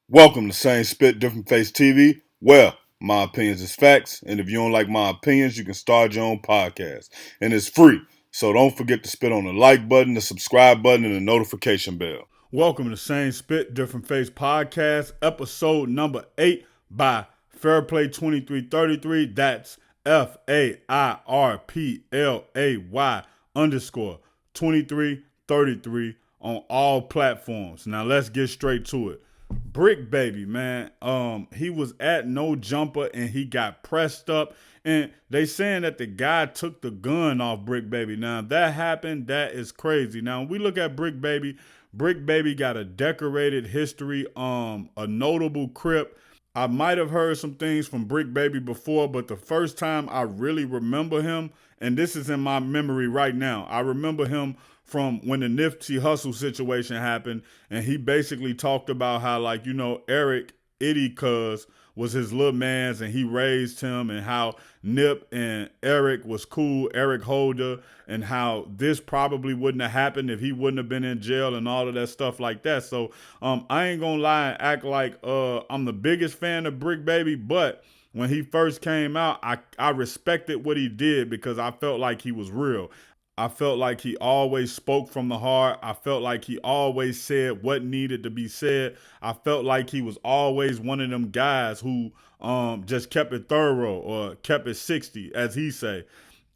Welcome to Same Spit, Different Face TV. Well, my opinions is facts, and if you don't like my opinions, you can start your own podcast. And it's free. So don't forget to spit on the like button, the subscribe button, and the notification bell. Welcome to Same Spit, Different Face Podcast, episode number 8 by Fairplay 2333. That's FAIRPLAY underscore 2333 on all platforms. Now let's get straight to it. Bric Baby, man. He was at No Jumper and he got pressed up. And they saying that the guy took the gun off Bric Baby. Now, if that happened, that is crazy. Now, when we look at Bric Baby got a decorated history, a notable crip. I might have heard some things from Bric Baby before, but the first time I really remember him, and this is in my memory right now, I remember him from when the Nipsey Hussle situation happened, and he basically talked about how, like, Eric Itty Cuz was his little man's and he raised him, and how Nip and Eric was cool, Eric Holder, and how this probably wouldn't have happened if he wouldn't have been in jail and all of that stuff like that. So I ain't gonna lie and act like I'm the biggest fan of Bric Baby, but when he first came out, I respected what he did because I felt like he was real. I felt like he always spoke from the heart. I felt like he always said what needed to be said. I felt like he was always one of them guys who just kept it thorough, or kept it 60, as he say.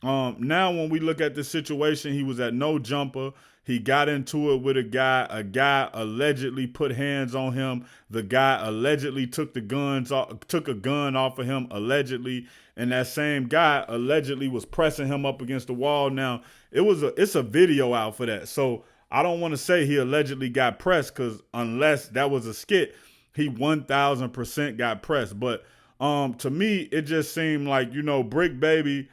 Now, when we look at the situation, he was at No Jumper. He got into it with a guy. A guy allegedly put hands on him. The guy allegedly took a gun off of him, allegedly. And that same guy allegedly was pressing him up against the wall. Now, it's a video out for that. So I don't want to say he allegedly got pressed, because unless that was a skit, he 1000% got pressed. But to me, it just seemed like, Bric Baby,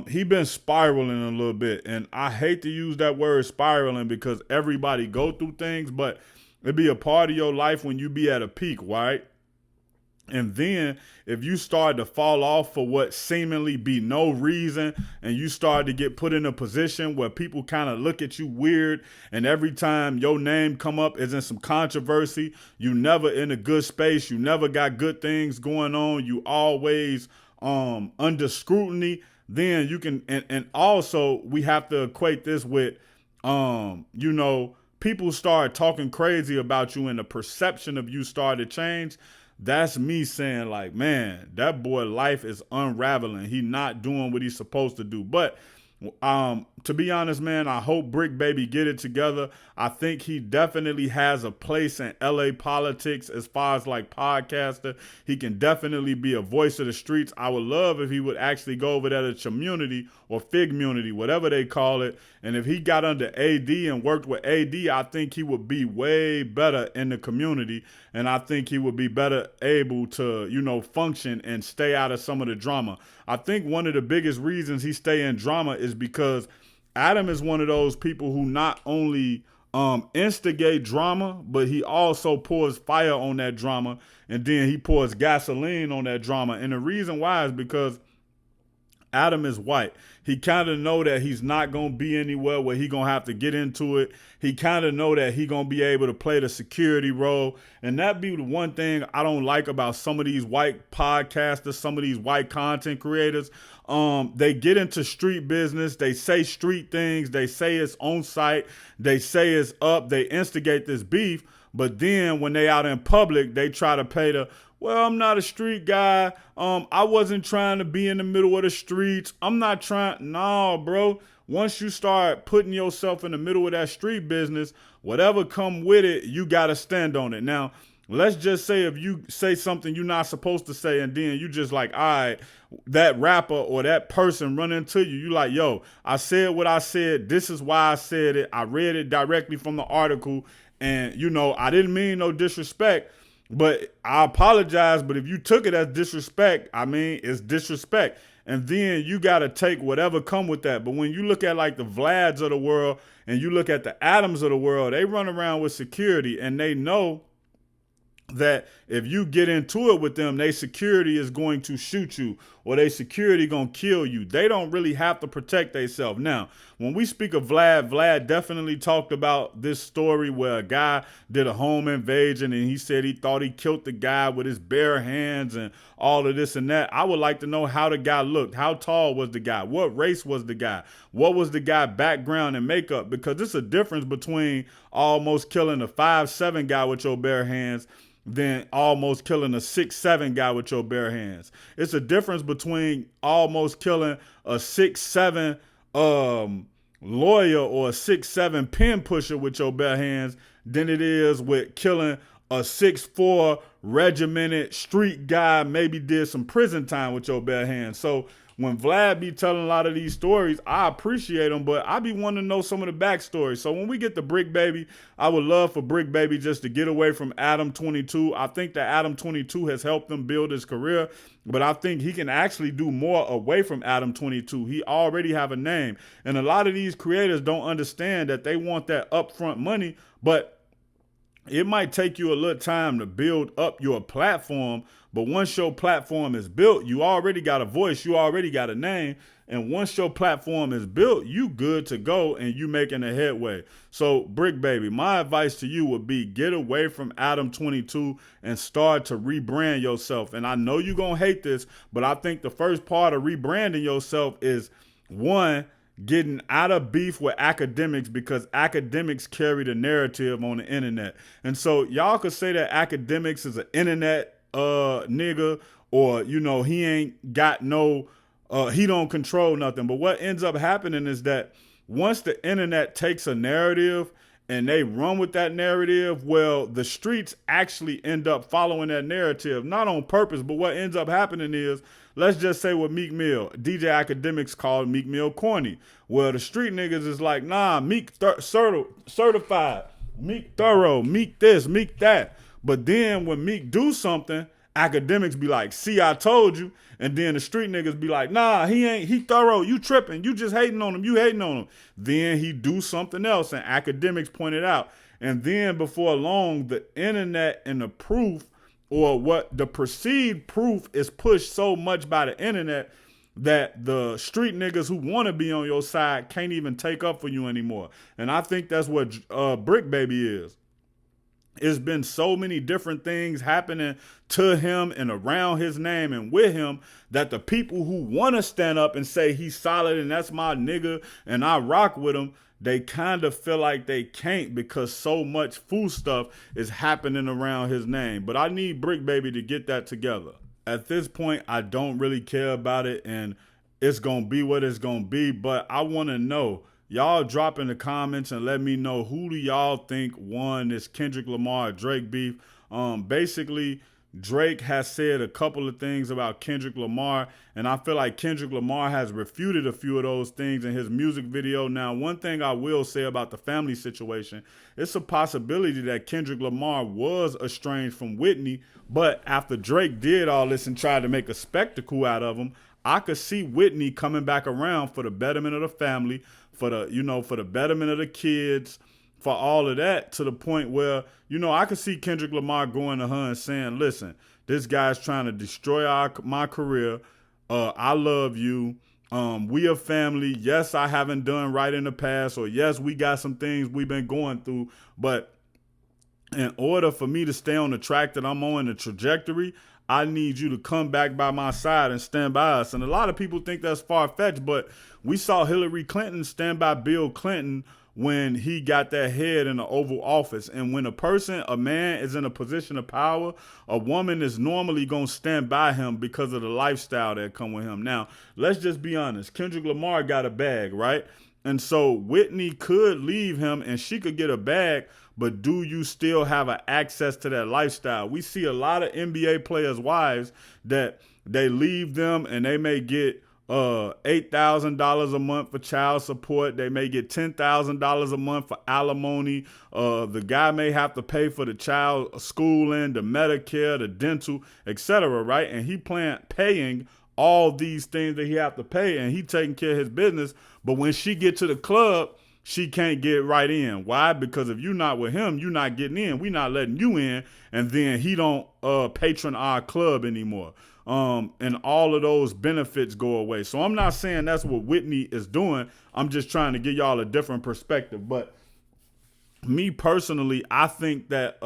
he been spiraling a little bit. And I hate to use that word spiraling because everybody go through things, but it be a part of your life when you be at a peak, right? And then if you start to fall off for what seemingly be no reason, and you start to get put in a position where people kind of look at you weird, and every time your name come up is in some controversy, you never in a good space, you never got good things going on, you always under scrutiny, then you can, and also we have to equate this with people start talking crazy about you and the perception of you start to change. That's me saying, like, man, that boy life is unraveling. He not doing what he's supposed to do. But to be honest, man, I hope Bric Baby get it together. I think he definitely has a place in LA politics as far as like podcaster. He can definitely be a voice of the streets. I would love if he would actually go over there to Community or Figmunity, whatever they call it. And if he got under AD and worked with AD, I think he would be way better in the community. And I think he would be better able to, function and stay out of some of the drama. I think one of the biggest reasons he stay in drama is because Adam is one of those people who not only instigate drama, but he also pours fire on that drama, and then he pours gasoline on that drama. And the reason why is because Adam is white. He kind of know that he's not going to be anywhere where he going to have to get into it. He kind of know that he going to be able to play the security role. And that be the one thing I don't like about some of these white podcasters, some of these white content creators. They get into street business. They say street things. They say it's on site. They say it's up. They instigate this beef. But then when they out in public, they try to pay the, well, I'm not a street guy. I wasn't trying to be in the middle of the streets. I'm not trying. No, bro. Once you start putting yourself in the middle of that street business, whatever come with it, you got to stand on it. Now, let's just say if you say something you're not supposed to say, and then you just like, all right, that rapper or that person run into you, you like, yo, I said what I said. This is why I said it. I read it directly from the article. And, I didn't mean no disrespect. But I apologize, but if you took it as disrespect, I mean, it's disrespect. And then you got to take whatever come with that. But when you look at like the Vlads of the world and you look at the Adams of the world, they run around with security and they know that if you get into it with them, their security is going to shoot you or their security going to kill you. They don't really have to protect themselves. Now, when we speak of Vlad definitely talked about this story where a guy did a home invasion and he said he thought he killed the guy with his bare hands and all of this and that. I would like to know how the guy looked. How tall was the guy? What race was the guy? What was the guy background and makeup? Because it's a difference between almost killing a 5'7" guy with your bare hands than almost killing a 6'7" guy with your bare hands. It's a difference between almost killing a 6'7" lawyer or a 6'7" pen pusher with your bare hands than it is with killing a 6'4" regimented street guy, maybe did some prison time with your bare hands. So when Vlad be telling a lot of these stories, I appreciate them, but I be wanting to know some of the backstory. So when we get to Bric Baby, I would love for Bric Baby just to get away from Adam 22. I think that Adam 22 has helped him build his career, but I think he can actually do more away from Adam 22. He already have a name. And a lot of these creators don't understand that they want that upfront money, but it might take you a little time to build up your platform, but once your platform is built, you already got a voice, you already got a name, and once your platform is built, you good to go and you making a headway. So, Bric Baby, my advice to you would be get away from Adam 22 and start to rebrand yourself. And I know you're going to hate this, but I think the first part of rebranding yourself is, one, getting out of beef with Akademiks, because Akademiks carry the narrative on the internet. And so y'all could say that Akademiks is an internet nigga, or, you know, he ain't got no, he don't control nothing. But what ends up happening is that once the internet takes a narrative and they run with that narrative, well, the streets actually end up following that narrative, not on purpose, but what ends up happening is, let's just say with Meek Mill, DJ Akademiks called Meek Mill corny. Well, the street niggas is like, nah, Meek certified, Meek thorough, Meek this, Meek that. But then when Meek do something, Akademiks be like, see, I told you. And then the street niggas be like, nah, he thorough, you tripping, you just hating on him, you hating on him. Then he do something else, and Akademiks pointed out. And then before long, the internet and the proof, or what the perceived proof, is pushed so much by the internet that the street niggas who want to be on your side can't even take up for you anymore. And I think that's what Bric Baby is. It's been so many different things happening to him and around his name and with him that the people who want to stand up and say he's solid and that's my nigga and I rock with him, they kind of feel like they can't, because so much fool stuff is happening around his name. But I need Bric Baby to get that together. At this point, I don't really care about it, and it's going to be what it's going to be. But I want to know, y'all drop in the comments and let me know, who do y'all think won this Kendrick Lamar Drake beef? Basically, Drake has said a couple of things about Kendrick Lamar, and I feel like Kendrick Lamar has refuted a few of those things in his music video. Now, one thing I will say about the family situation, it's a possibility that Kendrick Lamar was estranged from Whitney, but after Drake did all this and tried to make a spectacle out of him, I could see Whitney coming back around for the betterment of the family, for the betterment of the kids, for all of that, to the point where, I could see Kendrick Lamar going to her and saying, listen, this guy's trying to destroy my career. I love you. We a family. Yes, I haven't done right in the past, or yes, we got some things we've been going through, but in order for me to stay on the track that I'm on, the trajectory, I need you to come back by my side and stand by us. And a lot of people think that's far-fetched, but we saw Hillary Clinton stand by Bill Clinton when he got that head in the Oval Office. And when a man is in a position of power, a woman is normally going to stand by him because of the lifestyle that come with him. Now, let's just be honest. Kendrick Lamar got a bag, right? And so Whitney could leave him and she could get a bag, but do you still have access to that lifestyle? We see a lot of NBA players' wives that they leave them and they may get $8,000 a month for child support. They may get $10,000 a month for alimony. The guy may have to pay for the child schooling, the Medicare, the dental, etc. Right? And he paying all these things that he have to pay, and he taking care of his business. But when she get to the club, she can't get right in. Why? Because if you're not with him, you're not getting in. We not letting you in, and then he don't patron our club anymore. And all of those benefits go away. So I'm not saying that's what Whitney is doing. I'm just trying to give y'all a different perspective. But me personally, I think that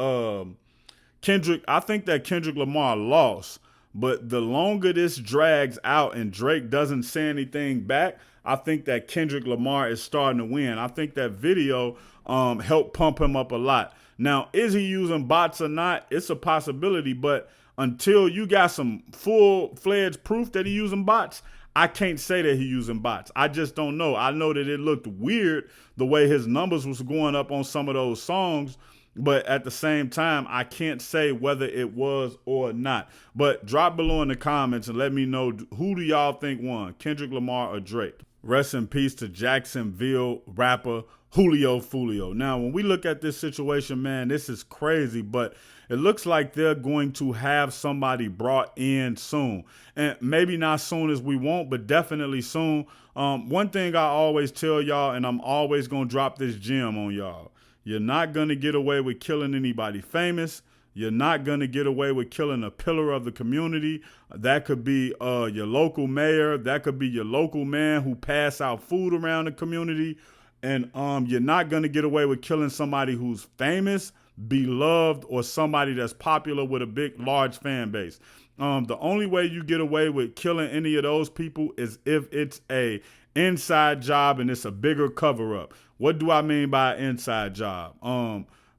Kendrick Lamar lost. But the longer this drags out and Drake doesn't say anything back, I think that Kendrick Lamar is starting to win. I think that video helped pump him up a lot. Now, is he using bots or not? It's a possibility, but until you got some full-fledged proof that he's using bots, I can't say that he's using bots. I just don't know. I know that it looked weird the way his numbers was going up on some of those songs, but at the same time, I can't say whether it was or not. But drop below in the comments and let me know, who do y'all think won, Kendrick Lamar or Drake? Rest in peace to Jacksonville rapper Julio Foolio. Now, when we look at this situation, man, this is crazy, but it looks like they're going to have somebody brought in soon. And maybe not soon as we want, but definitely soon. One thing I always tell y'all, and I'm always going to drop this gem on y'all, you're not going to get away with killing anybody famous. You're not going to get away with killing a pillar of the community. That could be your local mayor. That could be your local man who pass out food around the community. And you're not going to get away with killing somebody who's famous, beloved, or somebody that's popular with a big, large fan base. The only way you get away with killing any of those people is if it's a inside job and it's a bigger cover-up. What do I mean by inside job?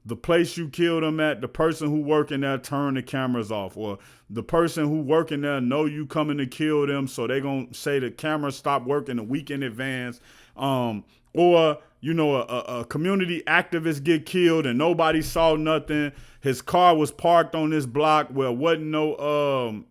The place you killed them at, the person who working there turn the cameras off, or the person who working there know you coming to kill them, so they gonna say the cameras stop working a week in advance. Or, you know, a community activist get killed and nobody saw nothing. His car was parked on this block where wasn't no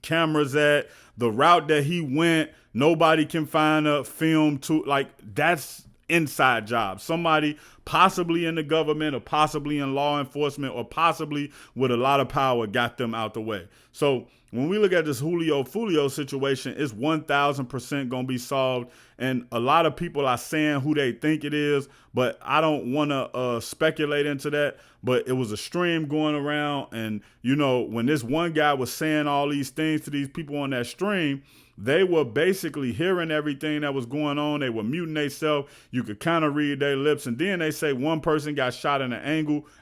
cameras at. The route that he went, nobody can find a film to, like, that's inside job. Somebody possibly in the government or possibly in law enforcement or possibly with a lot of power got them out the way. So when we look at this Julio Foolio situation, it's 1,000% going to be solved. And a lot of people are saying who they think it is, but I don't want to speculate into that. But it was a stream going around. And, you know, when this one guy was saying all these things to these people on that stream, they were basically hearing everything that was going on. They were muting themselves. You could kind of read their lips. And then they say one person got shot in the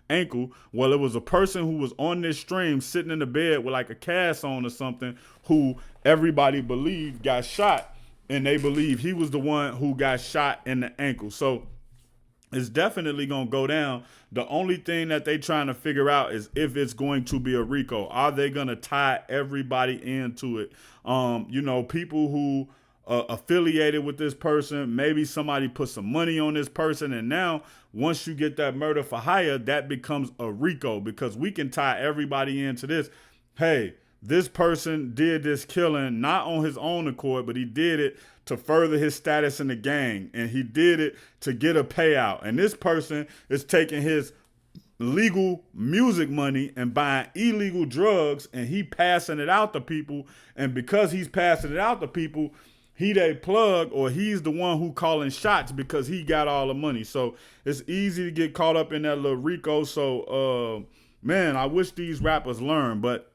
ankle. Well, it was a person who was on this stream sitting in the bed with like a cast on or something who everybody believed got shot. And they believe he was the one who got shot in the ankle. So it's definitely going to go down. The only thing that they trying to figure out is if it's going to be a RICO. Are they going to tie everybody into it? You know, people who affiliated with this person, maybe somebody put some money on this person. And now once you get that murder for hire, that becomes a RICO because we can tie everybody into this. Hey, this person did this killing not on his own accord, but he did it to further his status in the gang. And he did it to get a payout. And this person is taking his legal music money and buying illegal drugs, and he passing it out to people. And because he's passing it out to people, he they plug, or he's the one who calling shots because he got all the money. So it's easy to get caught up in that little RICO. So, man, I wish these rappers learn, but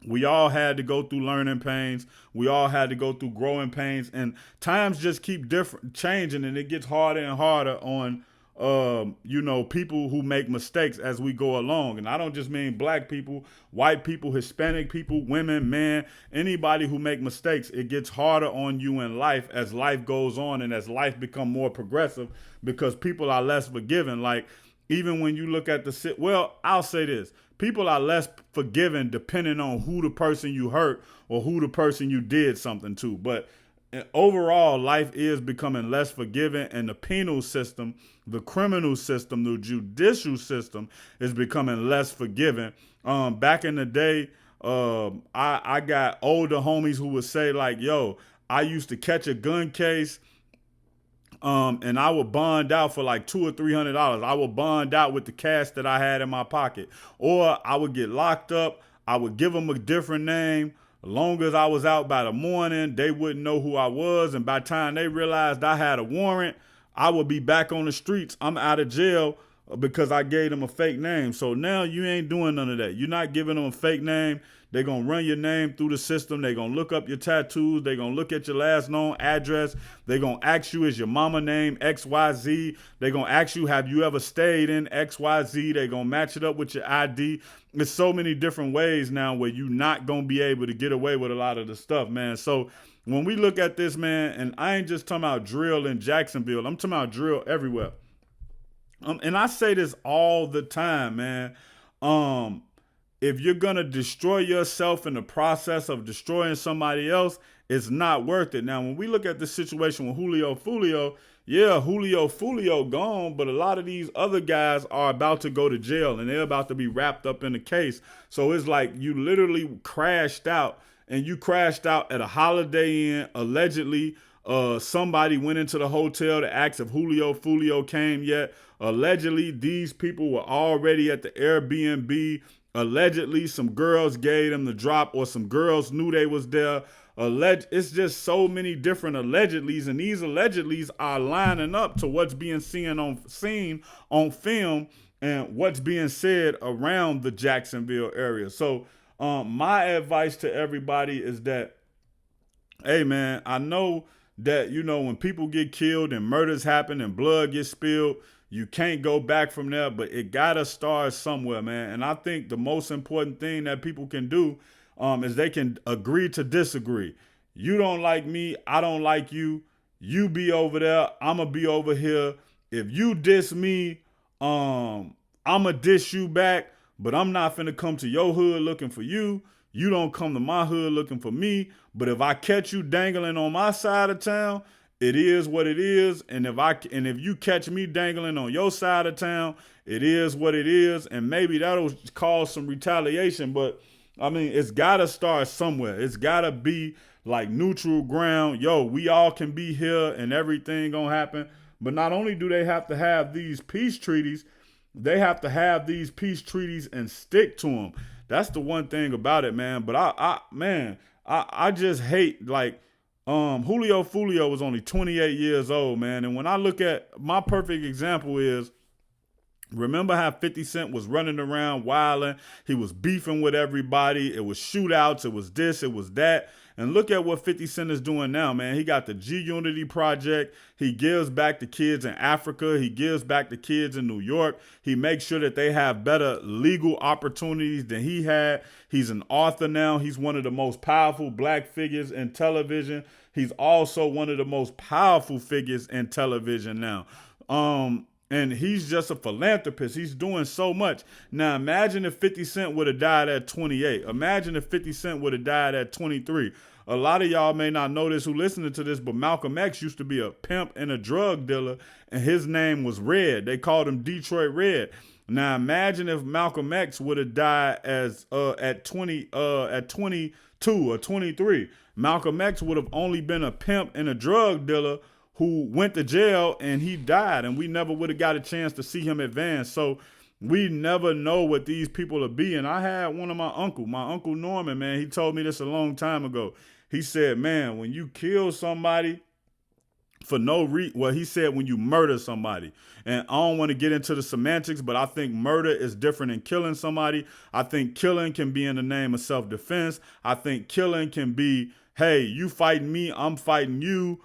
we all had to go through learning pains. We all had to go through growing pains, and times just keep changing, and it gets harder and harder on, you know, people who make mistakes as we go along. And I don't just mean black people, white people, Hispanic people, women, men, anybody who make mistakes. It gets harder on you in life as life goes on and as life become more progressive because people are less forgiving. Like, even when you look at I'll say this. People are less forgiving depending on who the person you hurt or who the person you did something to. But overall, life is becoming less forgiving, and the penal system, the criminal system, the judicial system is becoming less forgiving. Back in the day, I got older homies who would say like, yo, I used to catch a gun case and I would bond out for like $200 or $300. I would bond out with the cash that I had in my pocket, or I would get locked up. I would give them a different name. As long as I was out by the morning, they wouldn't know who I was. And by the time they realized I had a warrant, I would be back on the streets. I'm out of jail because I gave them a fake name. So now you ain't doing none of that. You're not giving them a fake name. They're going to run your name through the system. They're going to look up your tattoos. They're going to look at your last known address. They're going to ask you, is your mama name XYZ? They're going to ask you, have you ever stayed in XYZ? They're going to match it up with your ID. There's so many different ways now where you're not going to be able to get away with a lot of the stuff, man. So when we look at this, man, and I ain't just talking about drill in Jacksonville. I'm talking about drill everywhere. And I say this all the time, man. If you're going to destroy yourself in the process of destroying somebody else, it's not worth it. Now, when we look at the situation with Julio Foolio, yeah, Julio Foolio gone, but a lot of these other guys are about to go to jail and they're about to be wrapped up in the case. So it's like you literally crashed out, and you crashed out at a Holiday Inn, allegedly. Somebody went into the hotel to ask if Julio Foolio came yet. Allegedly, these people were already at the Airbnb. Allegedly, some girls gave them the drop, or some girls knew they was there. It's just so many different allegedlys, and these allegedlys are lining up to what's being seen on film and what's being said around the Jacksonville area. So my advice to everybody is that, hey, man, I know that, when people get killed and murders happen and blood gets spilled, you can't go back from there, but it gotta start somewhere, man. And I think the most important thing that people can do is they can agree to disagree. You don't like me, I don't like you. You be over there, I'ma be over here. If you diss me, I'ma diss you back, but I'm not finna come to your hood looking for you. You don't come to my hood looking for me. But if I catch you dangling on my side of town, it is what it is. And if you catch me dangling on your side of town, it is what it is. And maybe that'll cause some retaliation. But I mean, it's gotta start somewhere. It's gotta be like neutral ground. Yo, we all can be here and everything gonna happen. But not only do they have to have these peace treaties, they have to have these peace treaties and stick to them. That's the one thing about it, man. But I just hate, like, Julio Foolio was only 28 years old, man. And when I look at, my perfect example is, remember how 50 Cent was running around wilding? He was beefing with everybody. It was shootouts. It was this. It was that. And look at what 50 Cent is doing now, man. He got the G Unity Project. He gives back to kids in Africa. He gives back to kids in New York. He makes sure that they have better legal opportunities than he had. He's an author now. He's one of the most powerful black figures in television. He's also one of the most powerful figures in television now. And he's just a philanthropist. He's doing so much. Now, imagine if 50 Cent would have died at 28. Imagine if 50 Cent would have died at 23. A lot of y'all may not know this who listening to this, but Malcolm X used to be a pimp and a drug dealer, and his name was Red. They called him Detroit Red. Now, imagine if Malcolm X would have died at 22 or 23. Malcolm X would have only been a pimp and a drug dealer who went to jail, and he died, and we never would have got a chance to see him advance. So we never know what these people will be. And I had one of my uncle Norman, man, he told me this a long time ago. He said, man, when you kill somebody for no reason, well, he said when you murder somebody, and I don't want to get into the semantics, but I think murder is different than killing somebody. I think killing can be in the name of self-defense. I think killing can be, hey, you fighting me, I'm fighting you.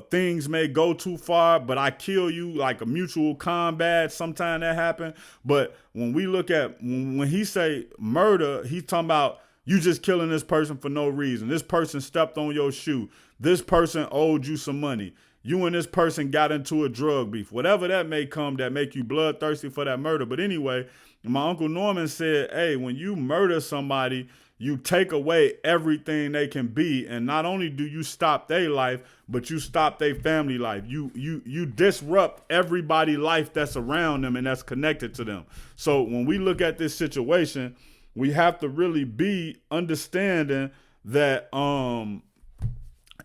Things may go too far, but I kill you, like a mutual combat. Sometimes that happen. But when we look at, when he say murder, he's talking about you just killing this person for no reason. This person stepped on your shoe. This person owed you some money. You and this person got into a drug beef. Whatever that may come that make you bloodthirsty for that murder. But anyway, my Uncle Norman said, hey, when you murder somebody, you take away everything they can be, and not only do you stop their life, but you stop their family life. You disrupt everybody's life that's around them and that's connected to them. So when we look at this situation, we have to really be understanding that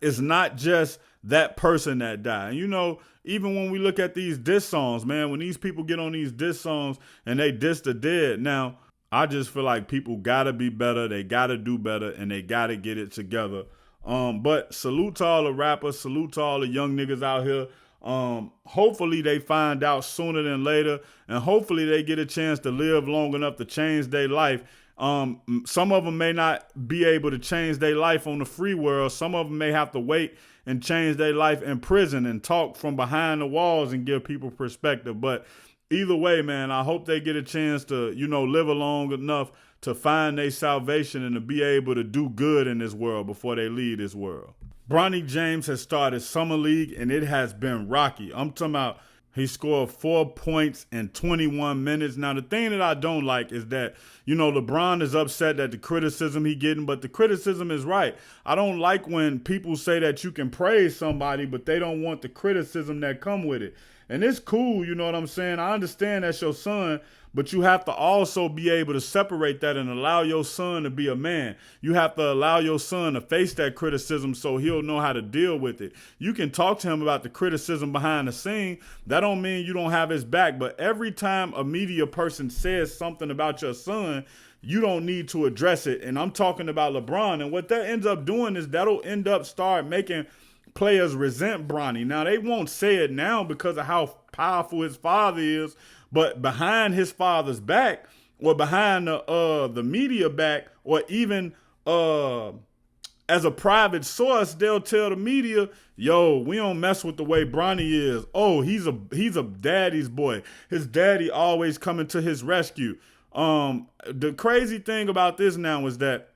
it's not just that person that died. And even when we look at these diss songs, man, when these people get on these diss songs and they diss the dead, now, I just feel like people gotta be better. They gotta do better, and they gotta get it together. But salute to all the rappers. Salute to all the young niggas out here. Hopefully they find out sooner than later, and hopefully they get a chance to live long enough to change their life. Some of them may not be able to change their life on the free world. Some of them may have to wait and change their life in prison and talk from behind the walls and give people perspective. But either way, man, I hope they get a chance to, live long enough to find their salvation and to be able to do good in this world before they leave this world. Bronny James has started Summer League, and it has been rocky. I'm talking about he scored 4 points in 21 minutes. Now, the thing that I don't like is that, LeBron is upset at the criticism he getting, but the criticism is right. I don't like when people say that you can praise somebody, but they don't want the criticism that come with it. And it's cool, you know what I'm saying? I understand that's your son, but you have to also be able to separate that and allow your son to be a man. You have to allow your son to face that criticism so he'll know how to deal with it. You can talk to him about the criticism behind the scene. That don't mean you don't have his back, but every time a media person says something about your son, you don't need to address it. And I'm talking about LeBron, and what that ends up doing is that'll end up start making players resent Bronny. Now, they won't say it now because of how powerful his father is, but behind his father's back, or behind the media back, or even as a private source, they'll tell the media, yo, we don't mess with the way Bronny is. Oh, he's a daddy's boy. His daddy always coming to his rescue. The crazy thing about this now is that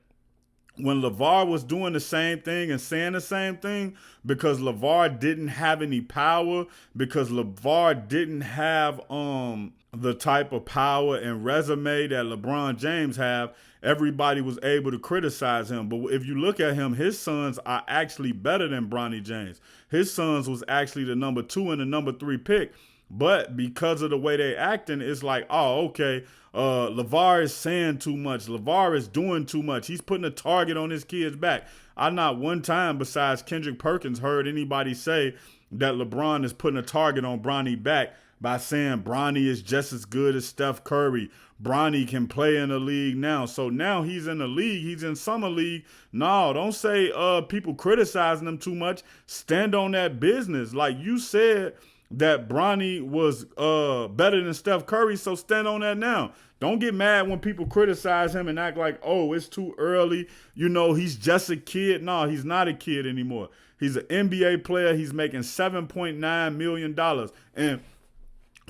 when LeVar was doing the same thing and saying the same thing, because LeVar didn't have any power, because LeVar didn't have the type of power and resume that LeBron James have, everybody was able to criticize him. But if you look at him, his sons are actually better than Bronny James. His sons was actually the number 2 and the number 3 pick. But because of the way they acting, it's like, oh, okay, LeVar is saying too much. LeVar is doing too much. He's putting a target on his kid's back. I not one time besides Kendrick Perkins heard anybody say that LeBron is putting a target on Bronny back by saying Bronny is just as good as Steph Curry. Bronny can play in the league now. So now he's in the league. He's in Summer League. No, don't say people criticizing him too much. Stand on that business. Like you said, that Bronny was better than Steph Curry, so stand on that now. Don't get mad when people criticize him and act like, oh, it's too early. He's just a kid. No, he's not a kid anymore. He's an NBA player. He's making $7.9 million. And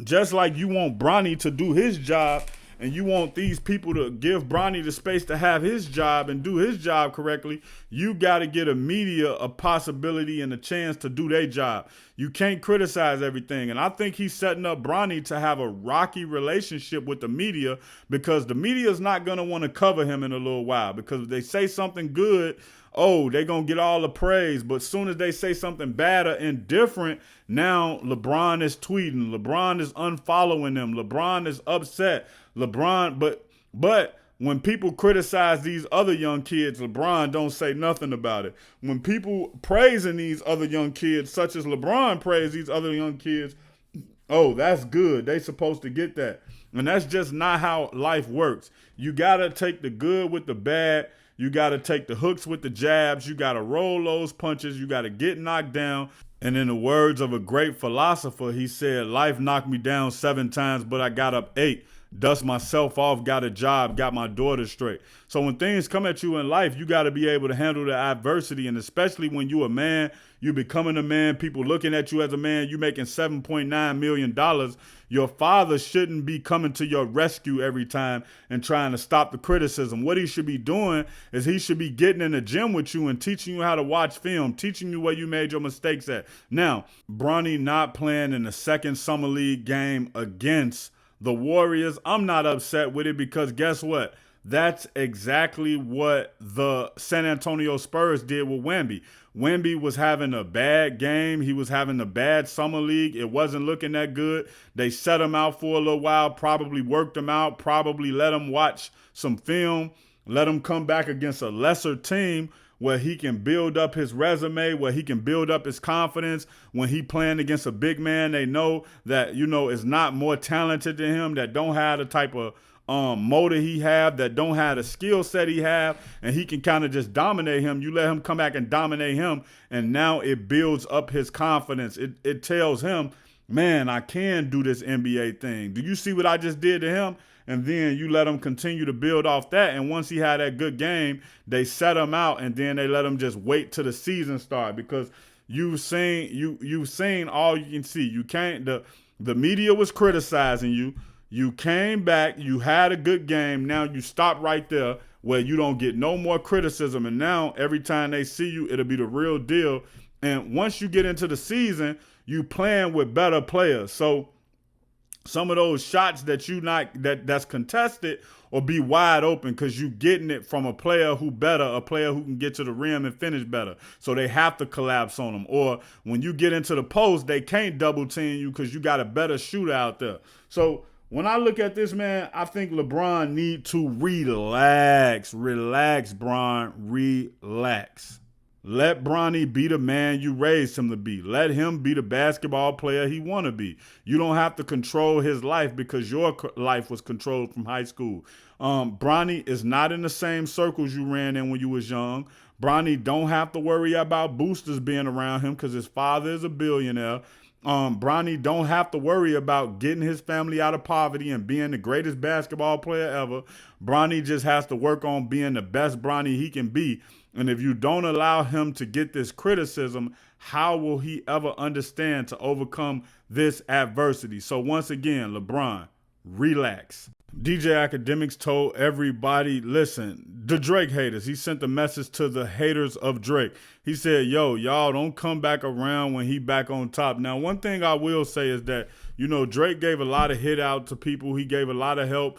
just like you want Bronny to do his job, and you want these people to give Bronny the space to have his job and do his job correctly, you got to get a media a possibility and a chance to do their job. You can't criticize everything. And I think he's setting up Bronny to have a rocky relationship with the media, because the media is not going to want to cover him in a little while, because if they say something good, oh, they're going to get all the praise. But as soon as they say something bad or indifferent, now LeBron is tweeting. LeBron is unfollowing them. LeBron is upset. But when people criticize these other young kids, LeBron don't say nothing about it. When people praising these other young kids, such as LeBron praise these other young kids, oh, that's good. They supposed to get that. And that's just not how life works. You got to take the good with the bad. You got to take the hooks with the jabs. You got to roll those punches. You got to get knocked down. And in the words of a great philosopher, he said, life knocked me down 7 times, but I got up 8. Dust myself off, got a job, got my daughter straight. So when things come at you in life, you got to be able to handle the adversity. And especially when you a man, you becoming a man, people looking at you as a man, you making $7.9 million. Your father shouldn't be coming to your rescue every time and trying to stop the criticism. What he should be doing is he should be getting in the gym with you and teaching you how to watch film, teaching you where you made your mistakes at. Now, Bronny not playing in the second Summer League game against the Warriors, I'm not upset with it, because guess what? That's exactly what the San Antonio Spurs did with Wemby. Wemby was having a bad game. He was having a bad Summer League. It wasn't looking that good. They set him out for a little while, probably worked him out, probably let him watch some film, let him come back against a lesser team where he can build up his resume, where he can build up his confidence. When he playing against a big man, they know that, is not more talented than him, that don't have the type of motor he have, that don't have the skill set he have, and he can kind of just dominate him. You let him come back and dominate him, and now it builds up his confidence. It tells him, man, I can do this NBA thing. Do you see what I just did to him? And then you let him continue to build off that. And once he had that good game, they set him out, and then they let him just wait till the season start, because you've seen all you can see. You can't. The media was criticizing you. You came back. You had a good game. Now you stop right there where you don't get no more criticism. And now every time they see you, it'll be the real deal. And once you get into the season, you playing with better players. So some of those shots that's contested or be wide open, because you getting it from a player who can get to the rim and finish better. So they have to collapse on them. Or when you get into the post, they can't double team you because you got a better shooter out there. So when I look at this, man, I think LeBron need to relax. Relax, Bron. Relax. Let Bronny be the man you raised him to be. Let him be the basketball player he want to be. You don't have to control his life because your life was controlled from high school. Bronny is not in the same circles you ran in when you was young. Bronny don't have to worry about boosters being around him because his father is a billionaire. Bronny don't have to worry about getting his family out of poverty and being the greatest basketball player ever. Bronny just has to work on being the best Bronny he can be. And if you don't allow him to get this criticism, how will he ever understand to overcome this adversity? So once again, LeBron, relax. DJ Akademiks told everybody, listen, the Drake haters, he sent a message to the haters of Drake. He said, yo, y'all don't come back around when he back on top. Now, one thing I will say is that, Drake gave a lot of hit out to people. He gave a lot of help.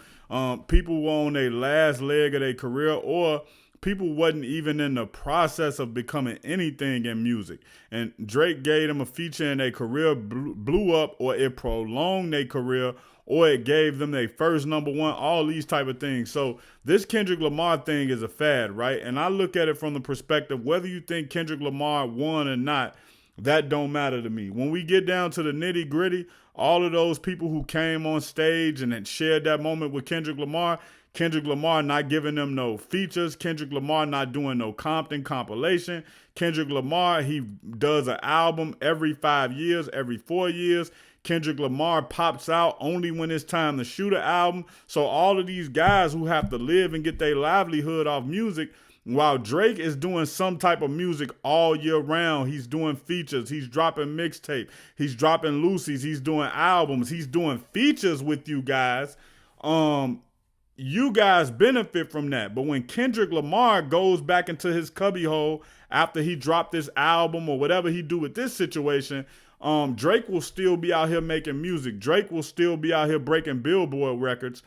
People were on their last leg of their career, or people wasn't even in the process of becoming anything in music. And Drake gave them a feature and their career blew up, or it prolonged their career, or it gave them their first number one, all these type of things. So this Kendrick Lamar thing is a fad, right? And I look at it from the perspective, whether you think Kendrick Lamar won or not, that don't matter to me. When we get down to the nitty gritty, all of those people who came on stage and had shared that moment with Kendrick Lamar not giving them no features. Kendrick Lamar not doing no Compton compilation. Kendrick Lamar, he does an album every 5 years, every 4 years. Kendrick Lamar pops out only when it's time to shoot an album. So all of these guys who have to live and get their livelihood off music, while Drake is doing some type of music all year round, he's doing features, he's dropping mixtape, he's dropping Lucy's, he's doing albums, he's doing features with you guys. You guys benefit from that. But when Kendrick Lamar goes back into his cubbyhole after he dropped this album or whatever he do with this situation, Drake will still be out here making music. Drake will still be out here breaking Billboard records.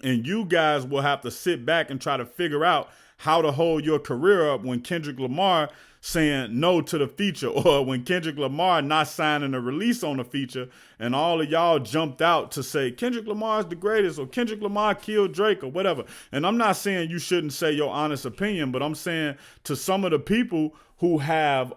And you guys will have to sit back and try to figure out how to hold your career up when Kendrick Lamar saying no to the feature, or when Kendrick Lamar not signing a release on the feature, and all of y'all jumped out to say Kendrick Lamar is the greatest, or Kendrick Lamar killed Drake, or whatever. And I'm not saying you shouldn't say your honest opinion, but I'm saying to some of the people who have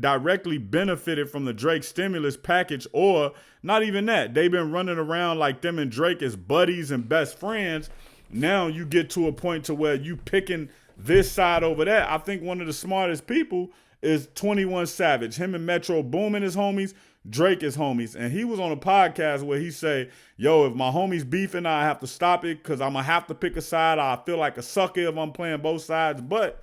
directly benefited from the Drake stimulus package, or not even that, they've been running around like them and Drake as buddies and best friends. Now you get to a point to where you picking this side over that. I think one of the smartest people is 21 Savage. Him and Metro Boomin is homies. Drake is homies. And he was on a podcast where he say, yo, if my homies beefing, I have to stop it because I'm going to have to pick a side. I feel like a sucker if I'm playing both sides. But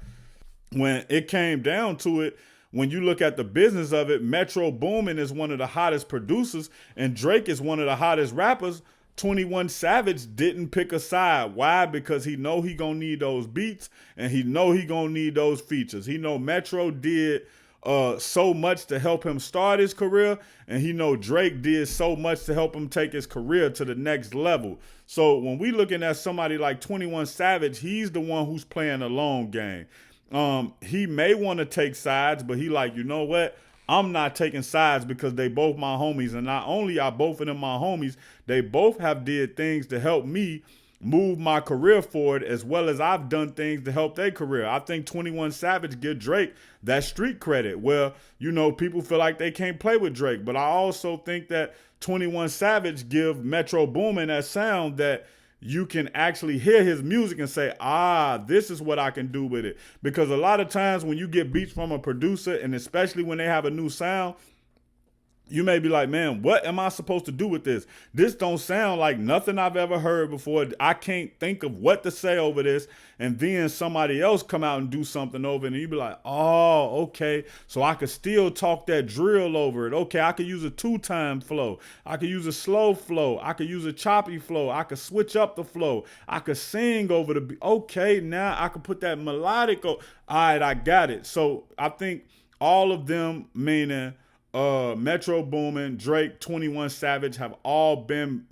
when it came down to it, when you look at the business of it, Metro Boomin is one of the hottest producers and Drake is one of the hottest rappers. 21 Savage didn't pick a side. Why? Because he know he gonna need those beats and he know he gonna need those features. He know Metro did so much to help him start his career, and he know Drake did so much to help him take his career to the next level. So when we looking at somebody like 21 Savage, he's the one who's playing a long game. He may want to take sides, but he like, you know what? I'm not taking sides because they both my homies. And not only are both of them my homies, they both have did things to help me move my career forward, as well as I've done things to help their career. I think 21 Savage give Drake that street credit where, you know, people feel like they can't play with Drake. But I also think that 21 Savage give Metro Boomin that sound that you can actually hear his music and say, this is what I can do with it. Because a lot of times when you get beats from a producer, and especially when they have a new sound, you may be like, man, what am I supposed to do with this? This don't sound like nothing I've ever heard before. I can't think of what to say over this. And then somebody else come out and do something over it, and you be like, oh, okay. So I could still talk that drill over it. Okay, I could use a 2-time flow. I could use a slow flow. I could use a choppy flow. I could switch up the flow. I could sing over the beat. Okay, now I could put that melodic. All right, I got it. So I think all of them, meaning Metro Boomin, Drake, 21 Savage, have all been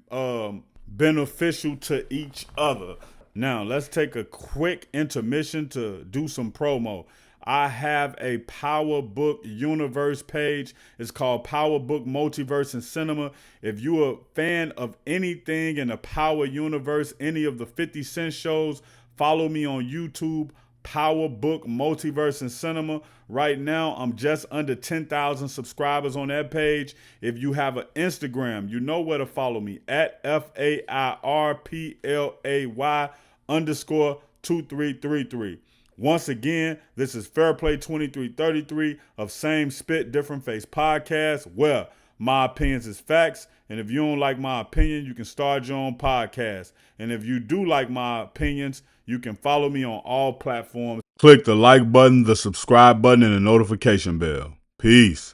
beneficial to each other. Now, let's take a quick intermission to do some promo. I have a Power Book Universe page. It's called Power Book Multiverse in Cinema. If you're a fan of anything in the Power Universe, any of the 50 Cent shows, follow me on YouTube. Power Book Multiverse in Cinema. Right now, I'm just under 10,000 subscribers on that page. If you have an Instagram, you know where to follow me at FAIRPLAY_2333. Once again, this is Fairplay 2333 of Same Spit, Different Face podcast, where my opinions is facts. And if you don't like my opinion, you can start your own podcast. And if you do like my opinions, you can follow me on all platforms. Click the like button, the subscribe button, and the notification bell. Peace.